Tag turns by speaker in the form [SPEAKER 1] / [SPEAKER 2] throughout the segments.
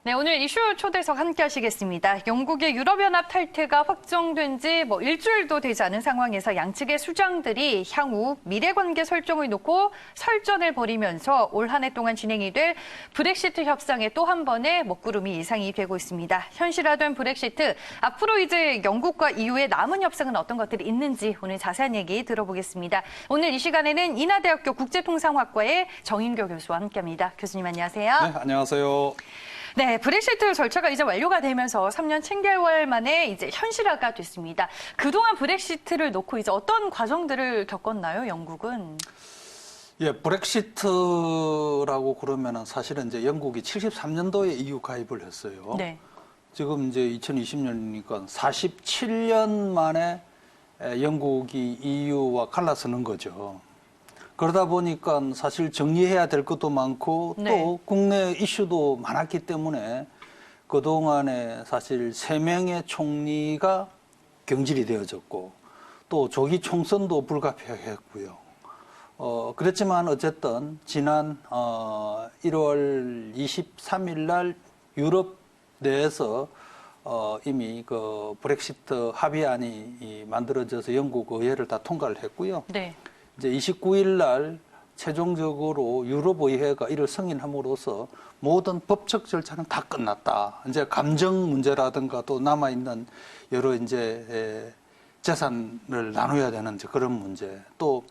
[SPEAKER 1] 네, 오늘 이슈 초대석 함께 하시겠습니다. 영국의 유럽연합 탈퇴가 확정된 지 일주일도 되지 않은 상황에서 양측의 수장들이 향후 미래관계 설정을 놓고 설전을 벌이면서 올 한 해 동안 진행이 될 브렉시트 협상에 또 한 번의 먹구름이 예상이 되고 있습니다. 현실화된 브렉시트, 앞으로 이제 영국과 EU의 남은 협상은 어떤 것들이 있는지 오늘 자세한 얘기 들어보겠습니다. 오늘 이 시간에는 인하대학교 국제통상학과의 정인교 교수와 함께합니다. 교수님 안녕하세요.
[SPEAKER 2] 네, 안녕하세요.
[SPEAKER 1] 네, 브렉시트 절차가 이제 완료가 되면서 3년 7개월 만에 이제 현실화가 됐습니다. 그동안 브렉시트를 놓고 이제 어떤 과정들을 겪었나요, 영국은?
[SPEAKER 2] 예, 브렉시트라고 그러면은 사실은 이제 영국이 73년도에 EU 가입을 했어요.
[SPEAKER 1] 네.
[SPEAKER 2] 지금 이제 2020년이니까 47년 만에 영국이 EU와 갈라서는 거죠. 그러다 보니까 사실 정리해야 될 것도 많고
[SPEAKER 1] 네.
[SPEAKER 2] 또 국내 이슈도 많았기 때문에 그동안에 사실 3명의 총리가 경질이 되어졌고 또 조기 총선도 불가피했고요. 그렇지만 어쨌든 지난 1월 23일 날 유럽 내에서 이미 그 브렉시트 합의안이 만들어져서 영국 의회를 다 통과를 했고요.
[SPEAKER 1] 네.
[SPEAKER 2] 이제 29일 날 최종적으로 유럽의회가 이를 승인함으로써 모든 법적 절차는 다 끝났다. 이제 감정 문제라든가 또 남아있는 여러 이제 재산을 나눠야 되는 이제 그런 문제. 또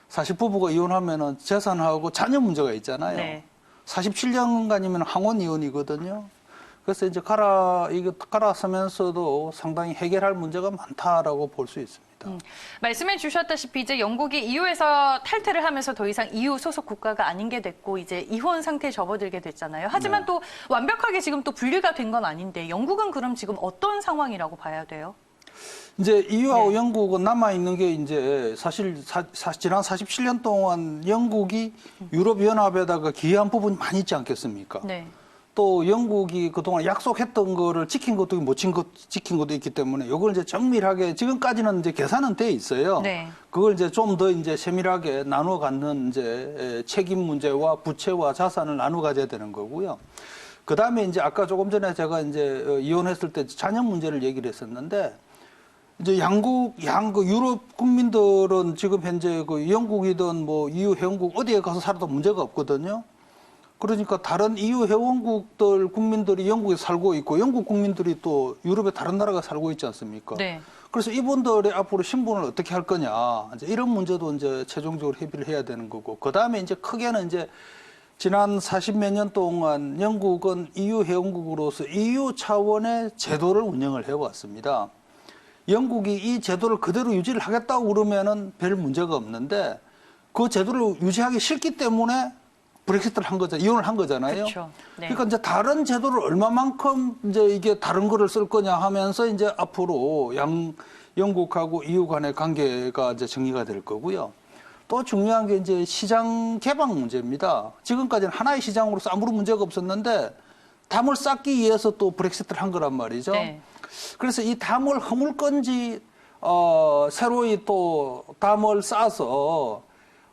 [SPEAKER 2] 사실 부부가 이혼하면은 재산하고 자녀 문제가 있잖아요.
[SPEAKER 1] 네.
[SPEAKER 2] 47년간이면 항원 이혼이거든요. 그래서 이제 갈아서면서도 상당히 해결할 문제가 많다라고 볼 수 있습니다.
[SPEAKER 1] 말씀해 주셨다시피 이제 영국이 EU에서 탈퇴를 하면서 더 이상 EU 소속 국가가 아닌 게 됐고 이제 이혼 상태에 접어들게 됐잖아요. 하지만
[SPEAKER 2] 네.
[SPEAKER 1] 또 완벽하게 지금 또 분리가 된 건 아닌데 영국은 그럼 지금 어떤 상황이라고 봐야 돼요?
[SPEAKER 2] 이제 EU하고
[SPEAKER 1] 네.
[SPEAKER 2] 영국은 남아있는 게 이제 사실 지난 47년 동안 영국이 유럽연합에다가 기여한 부분이 많이 있지 않겠습니까?
[SPEAKER 1] 네.
[SPEAKER 2] 또 영국이 그동안 약속했던 거를 지킨 것도 못 지킨 것도 있기 때문에 이걸 이제 정밀하게 지금까지는 이제 계산은 돼 있어요.
[SPEAKER 1] 네.
[SPEAKER 2] 그걸 이제 좀 더 이제 세밀하게 나누어 갖는 이제 책임 문제와 부채와 자산을 나누어 가져야 되는 거고요. 그 다음에 이제 아까 조금 전에 제가 이제 이혼했을 때 자녀 문제를 얘기를 했었는데 이제 유럽 국민들은 지금 현재 그 영국이든 뭐 EU 회원국 어디에 가서 살아도 문제가 없거든요. 그러니까 다른 EU 회원국들 국민들이 영국에 살고 있고 영국 국민들이 또 유럽의 다른 나라가 살고 있지 않습니까?
[SPEAKER 1] 네.
[SPEAKER 2] 그래서 이분들의 앞으로 신분을 어떻게 할 거냐. 이제 이런 문제도 이제 최종적으로 협의를 해야 되는 거고. 그 다음에 이제 크게는 이제 지난 40몇 년 동안 영국은 EU 회원국으로서 EU 차원의 제도를 운영을 해왔습니다. 영국이 이 제도를 그대로 유지를 하겠다고 그러면은 별 문제가 없는데 그 제도를 유지하기 싫기 때문에 브렉시트를 한 거잖아요. 이혼을 한 거잖아요.
[SPEAKER 1] 그렇죠. 네.
[SPEAKER 2] 그러니까 이제 다른 제도를 얼마만큼 이제 이게 다른 거를 쓸 거냐 하면서 이제 앞으로 영국하고 EU 간의 관계가 이제 정리가 될 거고요. 또 중요한 게 이제 시장 개방 문제입니다. 지금까지는 하나의 시장으로서 아무런 문제가 없었는데 담을 쌓기 위해서 또 브렉시트를 한 거란 말이죠.
[SPEAKER 1] 네.
[SPEAKER 2] 그래서 이 담을 허물 건지 새로이 또 담을 쌓아서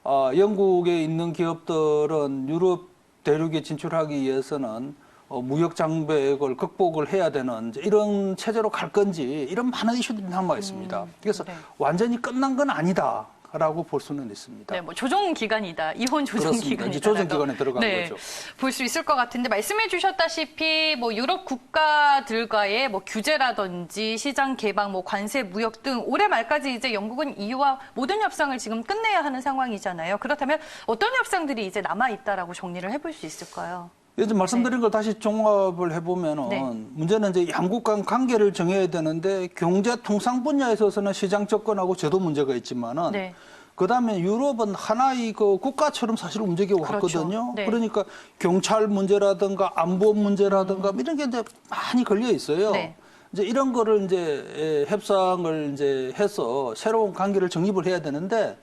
[SPEAKER 2] 영국에 있는 기업들은 유럽 대륙에 진출하기 위해서는 무역 장벽을 극복을 해야 되는 이런 체제로 갈 건지 이런 많은 이슈들이 남아 있습니다. 그래서
[SPEAKER 1] 네.
[SPEAKER 2] 완전히 끝난 건 아니다라고 볼 수는 있습니다.
[SPEAKER 1] 네, 뭐 조정 기간이다. 이혼 조정
[SPEAKER 2] 그렇습니다.
[SPEAKER 1] 기간이다.
[SPEAKER 2] 이제 조정 기간에 들어간 거죠.
[SPEAKER 1] 볼 수 있을 것 같은데 말씀해 주셨다시피 뭐 유럽 국가들과의 뭐 규제라든지 시장 개방, 뭐 관세, 무역 등 올해 말까지 이제 영국은 EU와 모든 협상을 지금 끝내야 하는 상황이잖아요. 그렇다면 어떤 협상들이 이제 남아 있다라고 정리를 해볼 수 있을까요?
[SPEAKER 2] 요즘 말씀드린 걸 다시 종합을 해보면은
[SPEAKER 1] 네.
[SPEAKER 2] 문제는 이제 양국 간 관계를 정해야 되는데 경제 통상 분야에 있어서는 시장 접근하고 제도 문제가 있지만은
[SPEAKER 1] 네.
[SPEAKER 2] 그다음에 유럽은 하나의 그 국가처럼 사실 움직여 왔거든요.
[SPEAKER 1] 그렇죠. 네.
[SPEAKER 2] 그러니까 경찰 문제라든가 안보 문제라든가 이런 게 이제 많이 걸려 있어요.
[SPEAKER 1] 네.
[SPEAKER 2] 이제 이런 거를 이제 협상을 이제 해서 새로운 관계를 정립을 해야 되는데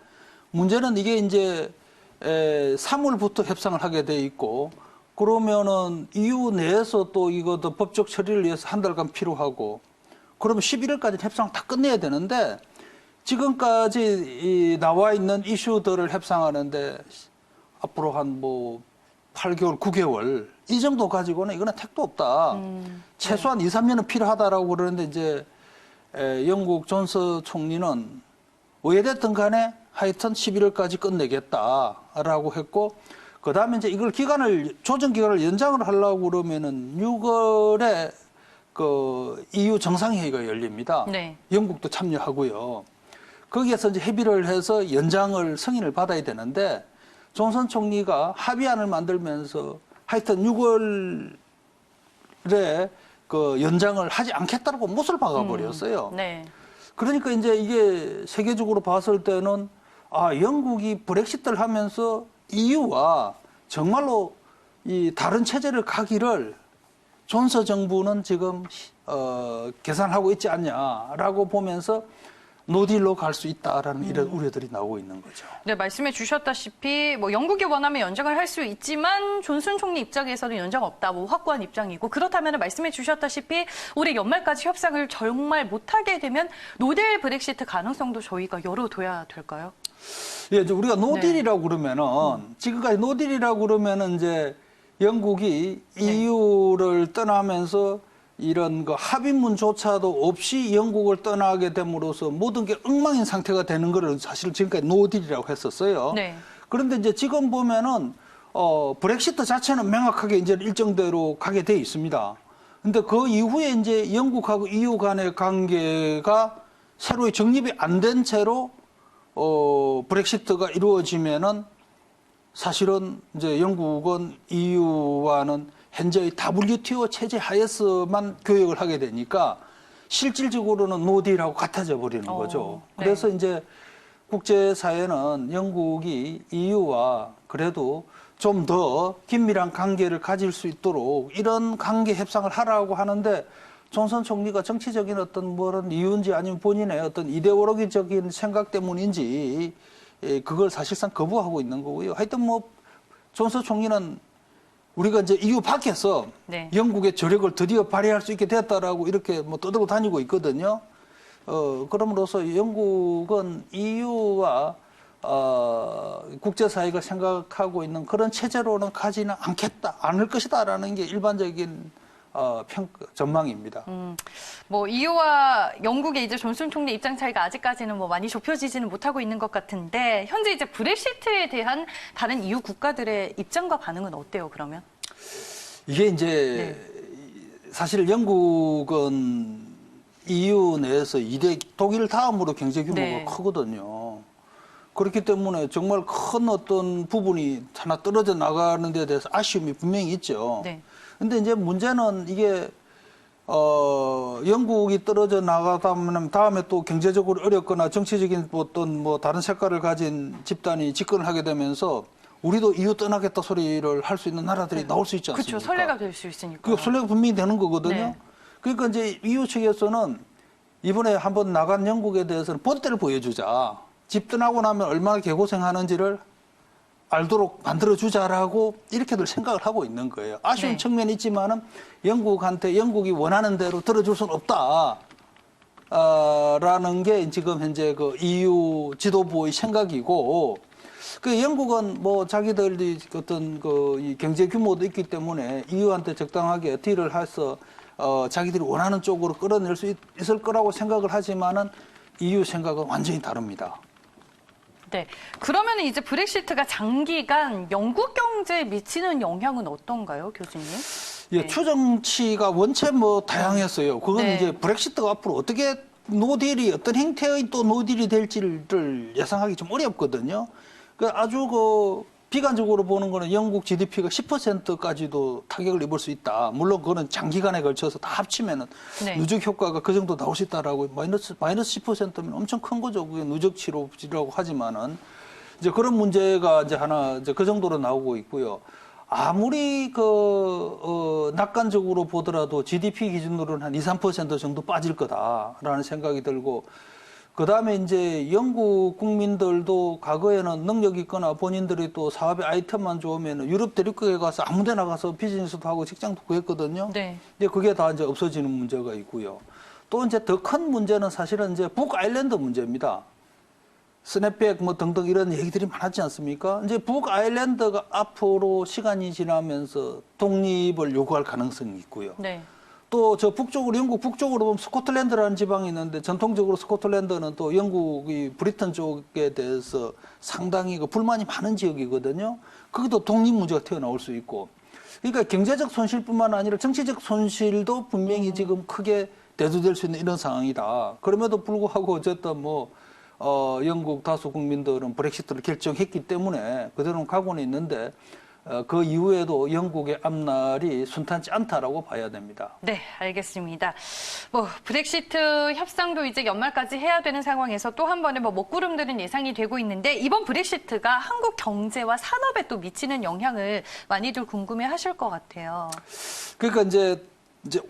[SPEAKER 2] 문제는 이게 이제 3월부터 협상을 하게 돼 있고 그러면은 EU 내에서 또 이것도 법적 처리를 위해서 한 달간 필요하고 그러면 11월까지 협상을 다 끝내야 되는데 지금까지 나와 있는 이슈들을 협상하는데 앞으로 한 뭐 8개월, 9개월 이 정도 가지고는 이거는 택도 없다. 최소한 2, 3년은 필요하다라고 그러는데 이제 영국 존스 총리는 어찌됐든 간에 하여튼 11월까지 끝내겠다라고 했고 그다음에 이제 이걸 조정 기간을 연장을 하려고 그러면은 6월에 그 EU 정상회의가 열립니다.
[SPEAKER 1] 네.
[SPEAKER 2] 영국도 참여하고요. 거기에서 이제 협의를 해서 연장을 승인을 받아야 되는데 존슨 총리가 합의안을 만들면서 하여튼 6월에 그 연장을 하지 않겠다고 못을 박아버렸어요.
[SPEAKER 1] 네.
[SPEAKER 2] 그러니까 이제 이게 세계적으로 봤을 때는 영국이 브렉시트를 하면서 EU와 정말로 이 다른 체제를 가기를 존슨 정부는 지금 계산하고 있지 않냐라고 보면서 노딜로 갈 수 있다라는 이런 우려들이 나오고 있는 거죠.
[SPEAKER 1] 네, 말씀해 주셨다시피 뭐 영국이 원하면 연장을 할 수 있지만 존슨 총리 입장에서는 연장 없다, 뭐 확고한 입장이고 그렇다면 말씀해 주셨다시피 올해 연말까지 협상을 정말 못하게 되면 노딜 브렉시트 가능성도 저희가 열어둬야 될까요?
[SPEAKER 2] 예, 이제 우리가 노딜이라고 그러면은 지금까지 노딜이라고 그러면은 이제 영국이 EU를 떠나면서 이런 그 합의문조차도 없이 영국을 떠나게 됨으로써 모든 게 엉망인 상태가 되는 거를 사실 지금까지 노딜이라고 했었어요.
[SPEAKER 1] 네.
[SPEAKER 2] 그런데 이제 지금 보면은 브렉시트 자체는 명확하게 이제 일정대로 가게 돼 있습니다. 근데 그 이후에 이제 영국하고 EU 간의 관계가 새로이 정립이 안 된 채로 브렉시트가 이루어지면은 사실은 이제 영국은 EU와는 현재의 WTO 체제 하에서만 교역을 하게 되니까 실질적으로는 노딜하고 같아져 버리는 거죠.
[SPEAKER 1] 네.
[SPEAKER 2] 그래서 이제 국제사회는 영국이 EU와 그래도 좀 더 긴밀한 관계를 가질 수 있도록 이런 관계 협상을 하라고 하는데 존슨 총리가 정치적인 어떤 뭐런 이유인지 아니면 본인의 어떤 이데올로기적인 생각 때문인지 그걸 사실상 거부하고 있는 거고요. 하여튼 뭐 존슨 총리는 우리가 이제 EU 밖에서
[SPEAKER 1] 네.
[SPEAKER 2] 영국의 저력을 드디어 발휘할 수 있게 됐다라고 이렇게 뭐 떠들고 다니고 있거든요. 그럼으로써 영국은 EU와 국제사회가 생각하고 있는 그런 체제로는 가지는 않을 것이다라는 게 일반적인 전망입니다.
[SPEAKER 1] 뭐 EU와 영국의 이제 존슨 총리 입장 차이가 아직까지는 뭐 많이 좁혀지지는 못하고 있는 것 같은데 현재 이제 브렉시트에 대한 다른 EU 국가들의 입장과 반응은 어때요? 그러면?
[SPEAKER 2] 이게 이제 사실 영국은 EU 내에서 독일 다음으로 경제 규모가 크거든요. 그렇기 때문에 정말 큰 어떤 부분이 하나 떨어져 나가는 데 대해서 아쉬움이 분명히 있죠.
[SPEAKER 1] 네.
[SPEAKER 2] 근데 이제 문제는 이게 영국이 떨어져 나가다면 다음에 또 경제적으로 어렵거나 정치적인 어떤 뭐 다른 색깔을 가진 집단이 집권을 하게 되면서 우리도 EU 떠나겠다 소리를 할 수 있는 나라들이 나올 수 있지 않습니까?
[SPEAKER 1] 그렇죠. 선례가 될 수 있으니까.
[SPEAKER 2] 그 선례가 분명히 되는 거거든요.
[SPEAKER 1] 네.
[SPEAKER 2] 그러니까 이제 EU 측에서는 이번에 한번 나간 영국에 대해서는 본때를 보여주자. 집 떠나고 나면 얼마나 개고생하는지를 알도록 만들어주자라고 이렇게들 생각을 하고 있는 거예요. 아쉬운
[SPEAKER 1] 네.
[SPEAKER 2] 측면이 있지만은 영국한테 영국이 원하는 대로 들어줄 수는 없다. 라는 게 지금 현재 그 EU 지도부의 생각이고, 그 영국은 뭐 자기들이 어떤 이 경제 규모도 있기 때문에 EU한테 적당하게 딜을 해서 자기들이 원하는 쪽으로 끌어낼 수 있을 거라고 생각을 하지만은 EU 생각은 완전히 다릅니다.
[SPEAKER 1] 네. 그러면 이제 브렉시트가 장기간 영국 경제에 미치는 영향은 어떤가요, 교수님?
[SPEAKER 2] 예, 추정치가 원체 뭐 다양했어요. 그건
[SPEAKER 1] 네.
[SPEAKER 2] 이제 브렉시트가 앞으로 어떻게 노딜이 어떤 형태의 또 노딜이 될지를 예상하기 좀 어렵거든요. 아주 비관적으로 보는 거는 영국 GDP가 10%까지도 타격을 입을 수 있다. 물론 그거는 장기간에 걸쳐서 다 합치면은
[SPEAKER 1] 네.
[SPEAKER 2] 누적 효과가 그 정도 나올 수 있다라고 마이너스 10%면 엄청 큰 거죠. 그게 누적 치료라고 하지만은 이제 그런 문제가 이제 하나 이제 그 정도로 나오고 있고요. 아무리 낙관적으로 보더라도 GDP 기준으로는 한 2, 3% 정도 빠질 거다라는 생각이 들고, 그 다음에 이제 영국 국민들도 과거에는 능력이 있거나 본인들이 또 사업의 아이템만 좋으면 유럽 대륙에 가서 아무 데나 가서 비즈니스도 하고 직장도 구했거든요.
[SPEAKER 1] 네.
[SPEAKER 2] 근데 그게 다 이제 없어지는 문제가 있고요. 또 이제 더 큰 문제는 사실은 이제 북아일랜드 문제입니다. 스냅백 뭐 등등 이런 얘기들이 많았지 않습니까? 이제 북아일랜드가 앞으로 시간이 지나면서 독립을 요구할 가능성이 있고요.
[SPEAKER 1] 네.
[SPEAKER 2] 또 저 북쪽으로 영국 북쪽으로 보면 스코틀랜드라는 지방이 있는데 전통적으로 스코틀랜드는 또 영국이 브리튼 쪽에 대해서 상당히 그 불만이 많은 지역이거든요. 거기도 독립 문제가 튀어나올 수 있고. 그러니까 경제적 손실뿐만 아니라 정치적 손실도 분명히 지금 크게 대두될 수 있는 이런 상황이다. 그럼에도 불구하고 어쨌든 영국 다수 국민들은 브렉시트를 결정했기 때문에 그대로는 가고는 있는데 그 이후에도 영국의 앞날이 순탄치 않다라고 봐야 됩니다.
[SPEAKER 1] 네, 알겠습니다. 브렉시트 협상도 이제 연말까지 해야 되는 상황에서 또 한 번의 먹구름들은 예상이 되고 있는데 이번 브렉시트가 한국 경제와 산업에 또 미치는 영향을 많이들 궁금해하실 것 같아요.
[SPEAKER 2] 그러니까 이제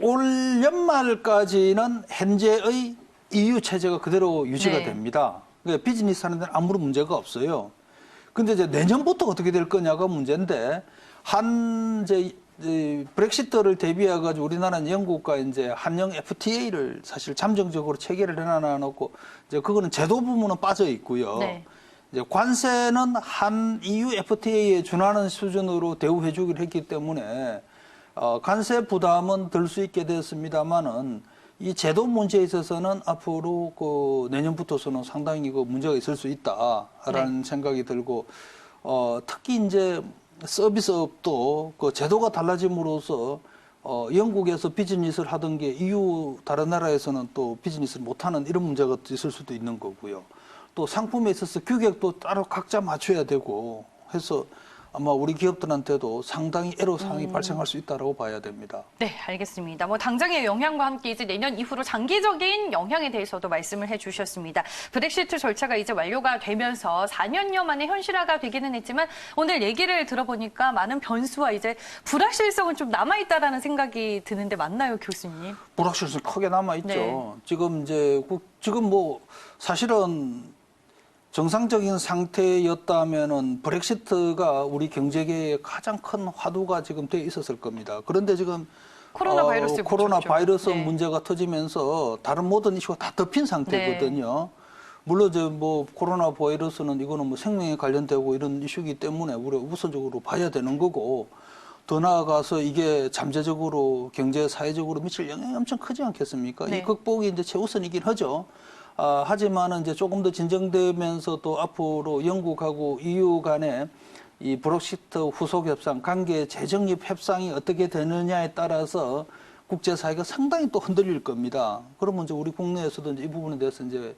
[SPEAKER 2] 올 연말까지는 현재의 EU 체제가 그대로 유지가
[SPEAKER 1] 네.
[SPEAKER 2] 됩니다. 그러니까 비즈니스 하는 데는 아무런 문제가 없어요. 근데 이제 내년부터 어떻게 될 거냐가 문제인데, 브렉시트를 대비해 가지고 우리나라는 영국과 이제 한영 FTA를 사실 잠정적으로 체결을 해놔놓고, 이제 그거는 제도 부분은 빠져 있고요.
[SPEAKER 1] 네.
[SPEAKER 2] 이제 관세는 한 EU FTA에 준하는 수준으로 대우해 주기로 했기 때문에, 관세 부담은 덜 수 있게 됐습니다만은, 이 제도 문제에 있어서는 앞으로 내년부터서는 상당히 문제가 있을 수 있다라는 생각이 들고, 특히 이제 서비스업도 제도가 달라짐으로써 영국에서 비즈니스를 하던 게 EU 다른 나라에서는 또 비즈니스를 못하는 이런 문제가 있을 수도 있는 거고요. 또 상품에 있어서 규격도 따로 각자 맞춰야 되고 해서 아마 우리 기업들한테도 상당히 애로사항이 발생할 수 있다고 봐야 됩니다.
[SPEAKER 1] 네, 알겠습니다. 당장의 영향과 함께 이제 내년 이후로 장기적인 영향에 대해서도 말씀을 해주셨습니다. 브렉시트 절차가 이제 완료가 되면서 4년여 만에 현실화가 되기는 했지만 오늘 얘기를 들어보니까 많은 변수와 이제 불확실성은 좀 남아있다라는 생각이 드는데 맞나요, 교수님?
[SPEAKER 2] 불확실성이 크게 남아있죠.
[SPEAKER 1] 네.
[SPEAKER 2] 지금 사실은 정상적인 상태였다면은 브렉시트가 우리 경제계에 가장 큰 화두가 지금 돼 있었을 겁니다. 그런데 지금 코로나 바이러스
[SPEAKER 1] 네.
[SPEAKER 2] 문제가 터지면서 다른 모든 이슈가 다 덮인 상태거든요. 네. 물론 코로나 바이러스는 이거는 생명에 관련되고 이런 이슈이기 때문에 우리가 우선적으로 봐야 되는 거고, 더 나아가서 이게 잠재적으로 경제 사회적으로 미칠 영향이 엄청 크지 않겠습니까?
[SPEAKER 1] 네.
[SPEAKER 2] 이 극복이 이제 최우선이긴 하죠. 하지만은 이제 조금 더 진정되면서 또 앞으로 영국하고 EU 간에 이 브렉시트 후속 협상, 관계 재정립 협상이 어떻게 되느냐에 따라서 국제사회가 상당히 또 흔들릴 겁니다. 그러면 이제 우리 국내에서도 이제 이 부분에 대해서 이제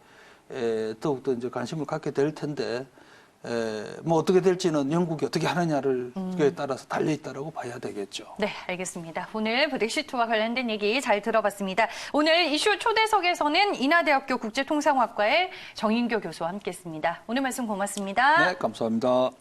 [SPEAKER 2] 더욱더 이제 관심을 갖게 될 텐데, 어떻게 될지는 영국이 어떻게 하느냐를 그에 따라서 달려있다라고 봐야 되겠죠.
[SPEAKER 1] 네, 알겠습니다. 오늘 브렉시트와 관련된 얘기 잘 들어봤습니다. 오늘 이슈 초대석에서는 인하대학교 국제통상학과의 정인교 교수와 함께했습니다. 오늘 말씀 고맙습니다.
[SPEAKER 2] 네, 감사합니다.